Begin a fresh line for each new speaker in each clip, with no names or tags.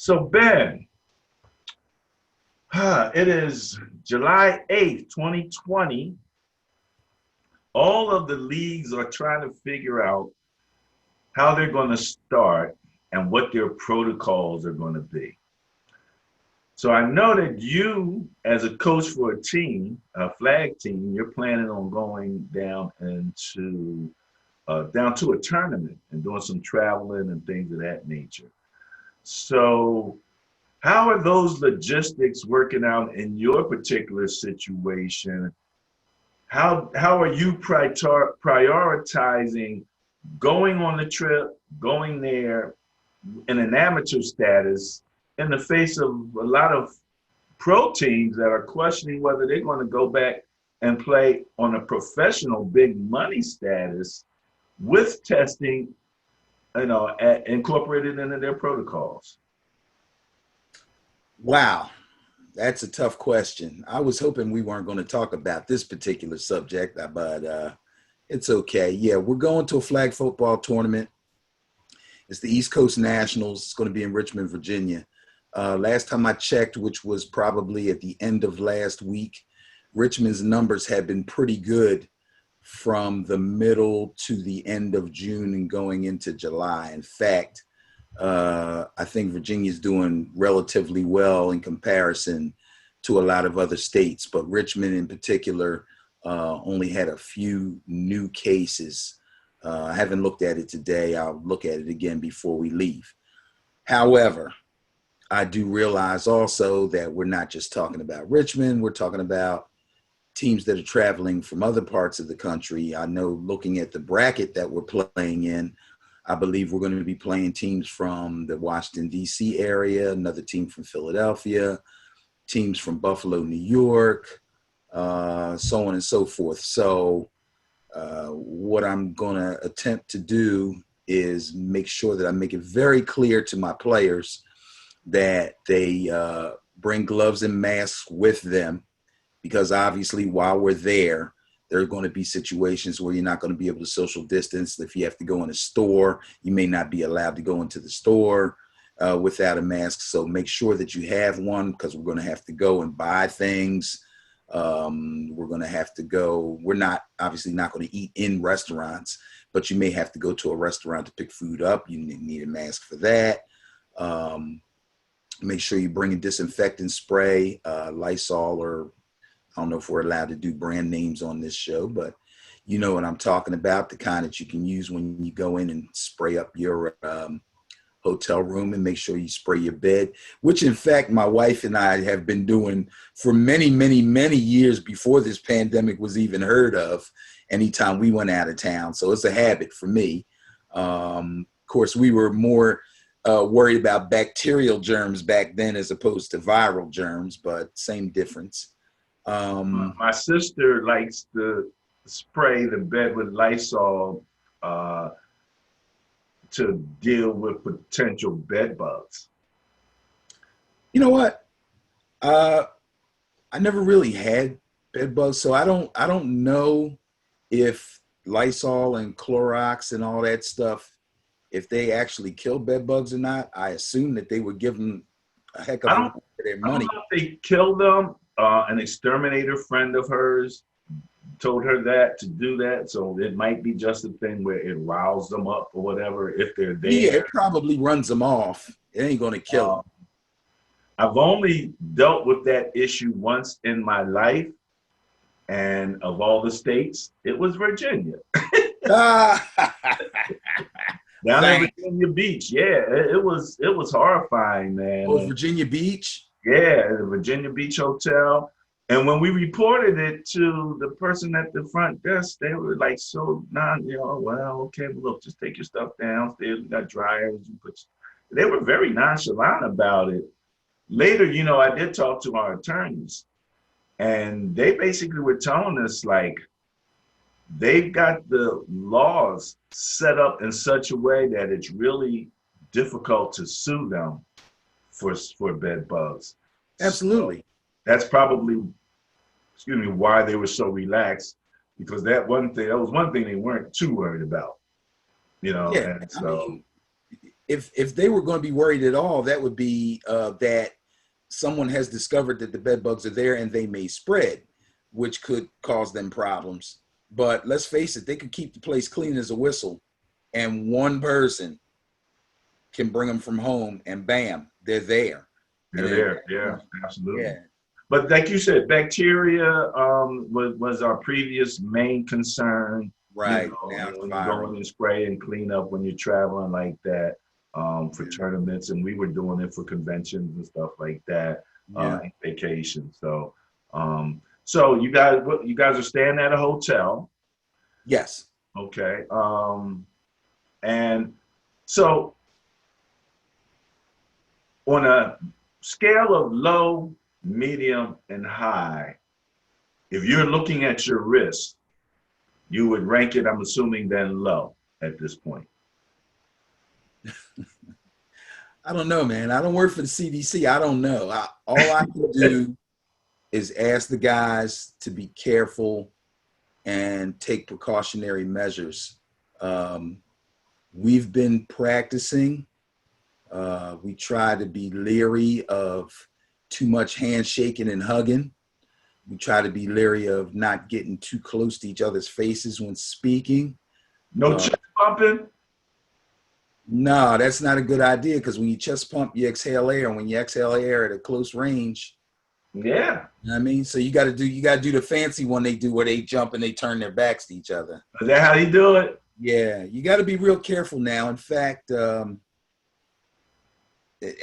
So Ben, it is July 8th, 2020. All of the leagues are trying to figure out how they're going to start and what their protocols are going to be. So I know that you, as a coach for a team, a flag team, you're planning on going down to a tournament and doing some traveling and things of that nature. So how are those logistics working out in your particular situation? How are you prioritizing going on the trip, going there in an amateur status in the face of a lot of pro teams that are questioning whether they're going to go back and play on a professional big money status with testing, incorporated into their protocols?
Wow, that's a tough question. I was hoping we weren't going to talk about this particular subject, but it's okay. Yeah, we're going to a flag football tournament. It's the East Coast Nationals. It's going to be in Richmond, Virginia. Last time I checked, which was probably at the end of last week, Richmond's numbers had been pretty good from the middle to the end of June and going into July. In fact, I think Virginia's doing relatively well in comparison to a lot of other states, but Richmond in particular only had a few new cases. I haven't looked at it today. I'll look at it again before we leave. However, I do realize also that we're not just talking about Richmond, we're talking about teams that are traveling from other parts of the country. I know looking at the bracket that we're playing in, I believe we're going to be playing teams from the Washington, D.C. area, another team from Philadelphia, teams from Buffalo, New York, so on and so forth. So what I'm going to attempt to do is make sure that I make it very clear to my players that they bring gloves and masks with them, because obviously while we're there, there are going to be situations where you're not going to be able to social distance. If you have to go in a store, you may not be allowed to go into the store without a mask. So make sure that you have one, because we're going to have to go and buy things. We're going to have to go. We're not obviously not going to eat in restaurants, but you may have to go to a restaurant to pick food up. You need a mask for that. Make sure you bring a disinfectant spray, Lysol, or I don't know if we're allowed to do brand names on this show, but you know what I'm talking about, the kind that you can use when you go in and spray up your hotel room, and make sure you spray your bed, which in fact, my wife and I have been doing for many, many, many years before this pandemic was even heard of, anytime we went out of town. So it's a habit for me. Of course, we were more worried about bacterial germs back then as opposed to viral germs, but same difference.
My sister likes to spray the bed with Lysol to deal with potential bed bugs.
You know what? I never really had bed bugs, so I don't know if Lysol and Clorox and all that stuff, if they actually kill bed bugs or not. I assume that they would give them a heck of a lot for their money.
I don't know if they kill them. An exterminator friend of hers told her that to do that, so it might be just a thing where it riles them up or whatever if they're there.
Yeah, it probably runs them off. It ain't gonna kill them.
I've only dealt with that issue once in my life, and of all the states, it was Virginia. Down at Virginia Beach, yeah, it was horrifying, man.
Oh, Virginia Beach?
Yeah, the Virginia Beach Hotel. And when we reported it to the person at the front desk, they were like, well, okay, well, look, just take your stuff downstairs. We got dryers. They were very nonchalant about it. Later, I did talk to our attorneys, and they basically were telling us, like, they've got the laws set up in such a way that it's really difficult to sue them for bed bugs.
Absolutely.
So that's probably, why they were so relaxed, because that was one thing they weren't too worried about,
Yeah,
and so.
if they were going to be worried at all, that would be that someone has discovered that the bed bugs are there and they may spread, which could cause them problems. But let's face it, they could keep the place clean as a whistle, and one person can bring them from home, and bam, they're there.
They're there. Yeah, absolutely.
Yeah.
But like you said, bacteria was our previous main concern.
Right.
You
Now
know,
it's
when you
viral.
go in and spray and clean up when you're traveling like that, for tournaments, and we were doing it for conventions and stuff like that,
Yeah.
and vacations. So you guys are staying at a hotel,
Yes.
okay? And so on a scale of low, medium, and high, if you're looking at your wrist, you would rank it, I'm assuming, then low at this point.
I don't know, man. I don't work for the CDC. I don't know. All I can do is ask the guys to be careful and take precautionary measures. We've been practicing. We try to be leery of too much handshaking and hugging. We try to be leery of not getting too close to each other's faces when speaking.
No chest pumping?
No, that's not a good idea, because when you chest pump, you exhale air. And when you exhale air at a close range,
Yeah.
you know what I mean? So you got to do the fancy one they do where they jump and they turn their backs to each other.
Is that how you do it?
Yeah, you got to be real careful now. In fact,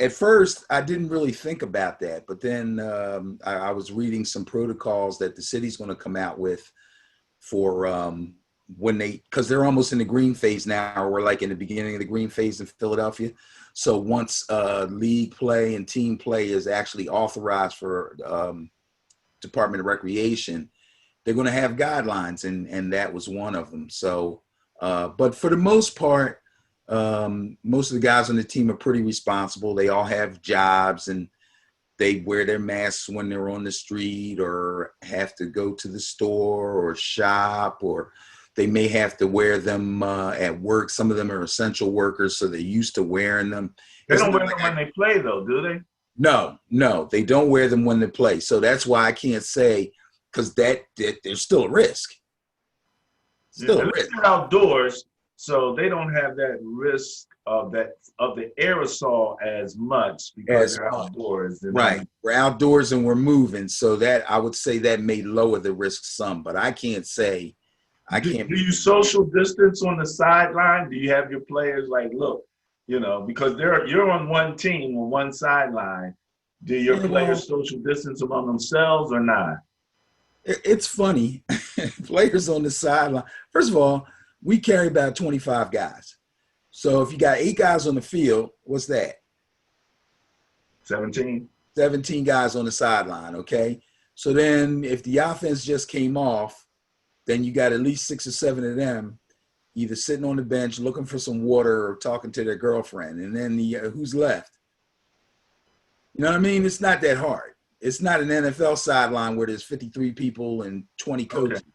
at first I didn't really think about that, but then I was reading some protocols that the city's going to come out with for when because they're almost in the green phase now, or we're like in the beginning of the green phase in Philadelphia. So once league play and team play is actually authorized for Department of Recreation, they're going to have guidelines, and that was one of them. So, but for the most part, most of the guys on the team are pretty responsible. They all have jobs, and they wear their masks when they're on the street or have to go to the store or shop, or they may have to wear them at work. Some of them are essential workers, so they're used to wearing them.
They don't wear them when they play, though, do they?
No, they don't wear them when they play. So that's why I can't say, because that there's still a risk. Still a risk.
They're outdoors, so they don't have that risk of the aerosol as much because they're outdoors.
Right. We're outdoors and we're moving. So that, I would say, that may lower the risk some, but I can't say.
Do you social distance on the sideline? Do you have your players like, look, because you're on one team on one sideline. Do your players social distance among themselves or not?
It's funny. Players on the sideline. First of all, we carry about 25 guys. So if you got 8 guys on the field, what's that?
17.
17 guys on the sideline, okay? So then if the offense just came off, then you got at least 6 or 7 of them either sitting on the bench looking for some water or talking to their girlfriend. And then who's left? You know what I mean? It's not that hard. It's not an NFL sideline where there's 53 people and 20 coaches.
Okay.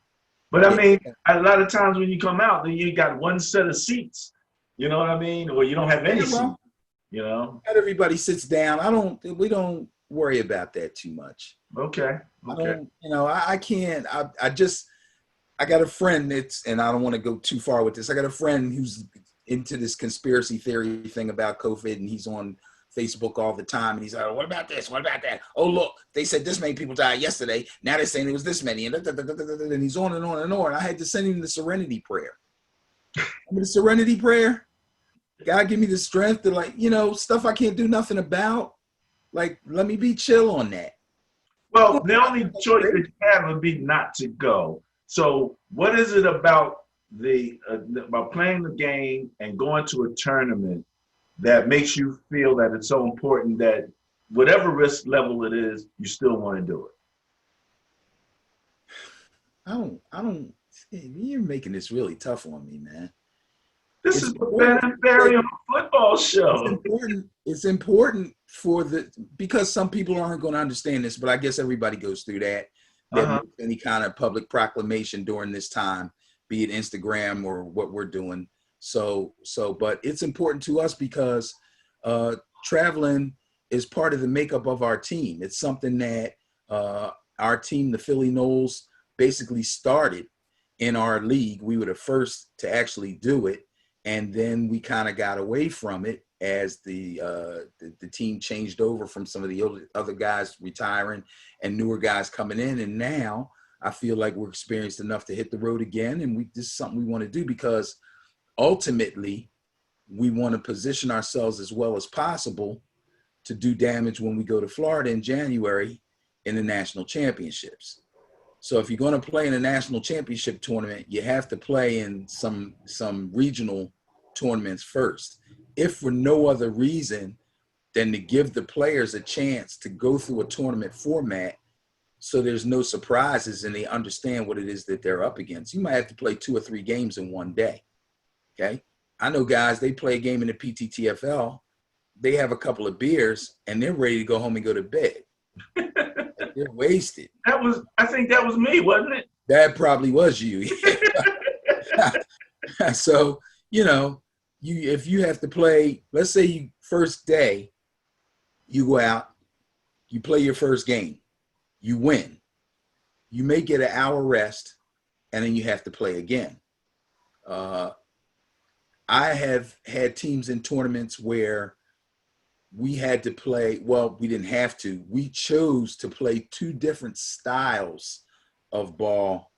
But I mean, a lot of times when you come out, then you got one set of seats. You know what I mean? Or you don't have any seats. Not
everybody sits down. We don't worry about that too much.
Okay.
I got a friend and I don't want to go too far with this. I got a friend who's into this conspiracy theory thing about COVID, and he's on Facebook all the time, and he's like, what about this? What about that? Oh, look, they said this many people died yesterday. Now they're saying it was this many, and he's on and on and on. I had to send him the Serenity Prayer. The Serenity Prayer, God give me the strength to stuff I can't do nothing about. Like, let me be chill on that.
Well, the only choice that you have would be not to go. So what is it about about playing the game and going to a tournament that makes you feel that it's so important that whatever risk level it is, you still want to do
it? You're making this really tough on me, man.
This is the Ben and Barry on a football show.
It's important because some people aren't going to understand this, but I guess everybody goes through that. Any kind of public proclamation during this time, be it Instagram or what we're doing. But it's important to us because traveling is part of the makeup of our team. It's something that our team, the Philly Noles, basically started in our league. We were the first to actually do it, and then we kind of got away from it as the team changed over from some of the other guys retiring and newer guys coming in. And now I feel like we're experienced enough to hit the road again, and this is something we want to do because ultimately we want to position ourselves as well as possible to do damage when we go to Florida in January in the national championships. So if you're going to play in a national championship tournament, you have to play in some regional tournaments first, if for no other reason than to give the players a chance to go through a tournament format so there's no surprises and they understand what it is that they're up against. You might have to play 2 or 3 games in one day, okay? I know guys, they play a game in the PTTFL, they have a couple of beers, and they're ready to go home and go to bed. They're wasted.
I think that was me, wasn't it?
That probably was you. So, if you have to play, let's say you first day, you go out, you play your first game, you win. You may get an hour rest, and then you have to play again. I have had teams in tournaments where we had to play, well, we didn't have to. We chose to play 2 different styles of ball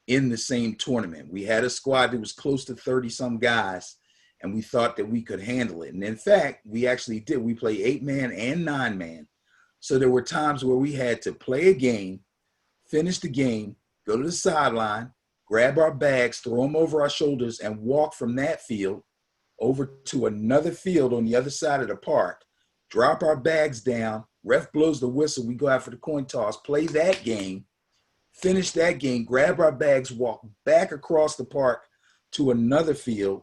in the same tournament. We had a squad that was close to 30-some guys, and we thought that we could handle it. And in fact, we actually did. We played 8-man and 9-man. So there were times where we had to play a game, finish the game, go to the sideline, grab our bags, throw them over our shoulders, and walk from that field over to another field on the other side of the park, drop our bags down, ref blows the whistle, we go out for the coin toss, play that game, finish that game, grab our bags, walk back across the park to another field,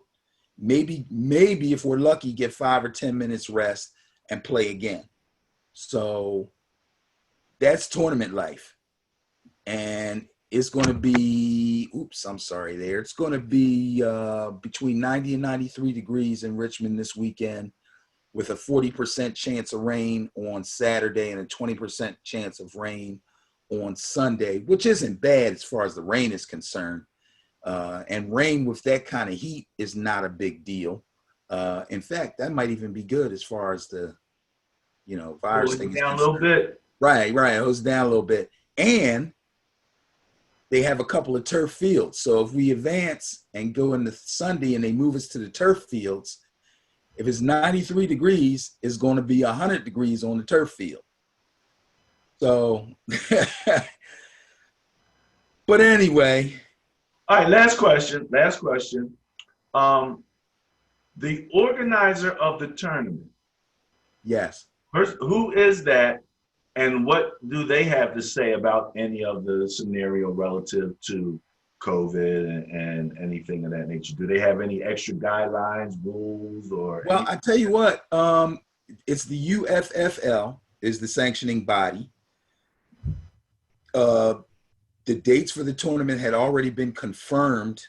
maybe if we're lucky, get 5 or 10 minutes rest and play again. So that's tournament life. And it's going to be, it's going to be between 90 and 93 degrees in Richmond this weekend, with a 40% chance of rain on Saturday and a 20% chance of rain on Sunday, which isn't bad as far as the rain is concerned. And rain with that kind of heat is not a big deal. In fact, that might even be good as far as the, virus thing is
down a little bit.
Right. It goes down a little bit. And they have a couple of turf fields. So if we advance and go into Sunday and they move us to the turf fields, if it's 93 degrees, it's going to be 100 degrees on the turf field. So, but anyway.
All right, last question. The organizer of the tournament.
Yes.
First, who is that, and what do they have to say about any of the scenario relative to COVID and anything of that nature? Do they have any extra guidelines, rules, or?
Well, I tell you what, it's the UFFL is the sanctioning body. The dates for the tournament had already been confirmed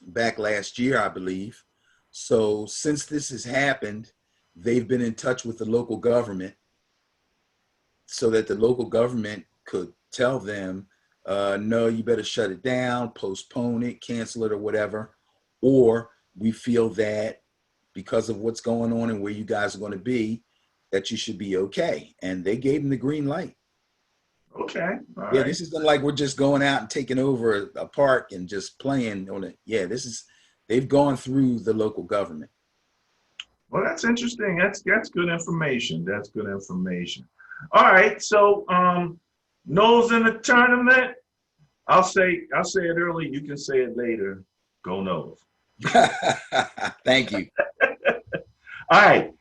back last year, I believe. So since this has happened, they've been in touch with the local government so that the local government could tell them, no, you better shut it down, postpone it, cancel it, or whatever. Or we feel that because of what's going on and where you guys are going to be, that you should be okay. And they gave them the green light.
Okay. All
yeah,
right.
This isn't like we're just going out and taking over a park and just playing on it. Yeah, they've gone through the local government.
Well, that's interesting. That's good information. That's good information. All right. So, Noles in the tournament. I'll say it early. You can say it later. Go Noles.
Thank you.
All right.